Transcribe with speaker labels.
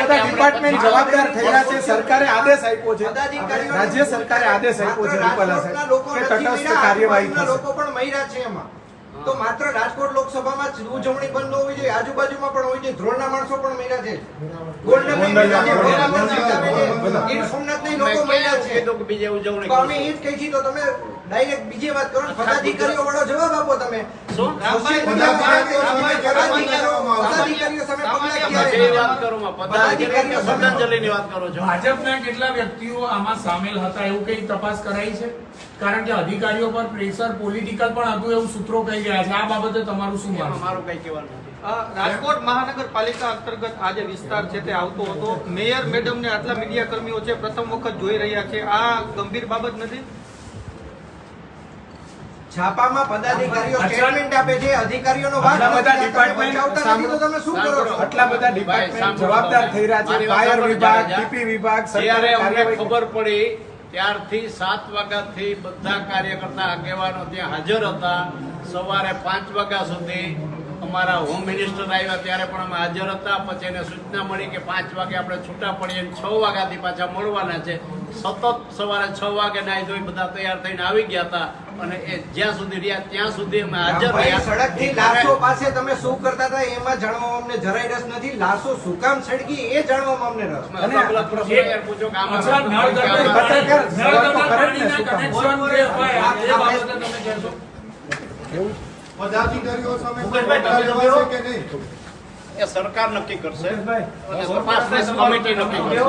Speaker 1: બધા ડિપાર્ટમેન્ટ જવાબદાર થયેલા છે. સરકારે આદેશ આપ્યો છે, રાજ્ય સરકારે આદેશ આપ્યો છે રૂપાલા સાહેબ કે તટસ્થ કાર્યવાહી થશે.
Speaker 2: લોકો પણ મહિલા છે એમાં. તો માત્ર રાજકોટ લોકસભામાં જ ઉજવણી બંધ ન હોવી જોઈએ, આજુબાજુમાં પણ હોવી જોઈએ. ધ્રોળના માણસો પણ મહિલા છે, ગોંડલના મહિલા છે, ગીર સોમનાથના લોકો મહિલા છે. તો અમે એ જ કહી છીએ. તો તમે ડાયરેક્ટ બીજી વાત કરો, પદાધિકારીઓ વાળો જવાબ આપો. તમે
Speaker 3: ભાજપના કેટલા વ્યક્તિઓ આમાં સામેલ હતા એવું કઈ તપાસ કરાઈ છે? કારણ કે અધિકારીઓ પર પ્રેશર પોલિટિકલ પણ હતું એવું સૂત્રો કહી રહ્યા છે. આ બાબતે તમારું શું માનવું?
Speaker 4: મારું કઈ કહેવાનું નથી.
Speaker 5: રાજકોટ મહાનગરપાલિકા અંતર્ગત આ જે વિસ્તાર છે તે આવતો હતો. મેયર મેડમ ને આટલા મીડિયા કર્મીઓ છે પ્રથમ વખત જોઈ રહ્યા છે. આ ગંભીર બાબત નથી?
Speaker 2: છાપામાં પદાધિકારીઓ સ્ટેટમેન્ટ આપે છે, અધિકારીઓનો વાક
Speaker 1: આટલા બધા ડિપાર્ટમેન્ટ
Speaker 2: તમે શું કરો છો?
Speaker 1: આટલા બધા ડિપાર્ટમેન્ટ જવાબદાર થઈ રહ્યા છે. ફાયર વિભાગ, ટીપી વિભાગ,
Speaker 4: જ્યારે અમને
Speaker 1: સરકારે
Speaker 4: ખબર પડી ત્યારથી 7 વાગ્યાથી બધા કાર્યકર્તા આગેવાનો ત્યાં હાજર હતા. સવારે 5 વાગ્યા સુધી અમારા હોમ મિનિસ્ટર આવ્યા ત્યારે પણ અમે હાજર હતા. પછી એને સૂચના મળી કે 5 વાગે આપણે છૂટા પડીએ, 6 વાગ્યાથી પાછા મળવાના છે. સતત સવારે 6 વાગે નાઈ ધોઈ બધા તૈયાર થઈને આવી ગયા હતા અને એ જ્યાં સુધી રહ્યા ત્યાં સુધી અમે હાજર રહ્યા.
Speaker 2: સડકથી લાશો પાસે તમે શું કરતા હતા એમાં જાણવામાં અમને જરાય રસ નથી. લાશો શું કામ સળગી એ જાણવામાં અમને રસ.
Speaker 4: અલગ અલગ પ્રશ્નો યાર પૂછો કે આમાં
Speaker 3: અચ્છા, નળ ગટર પાણીના કનેક્શન જે હોય એ બાબતે તમે કહેશો?
Speaker 6: પદાધિકારીઓ સામે કે નહીં
Speaker 4: એ સરકાર નક્કી કરશે અને તપાસ કમિટી નક્કી કરશે.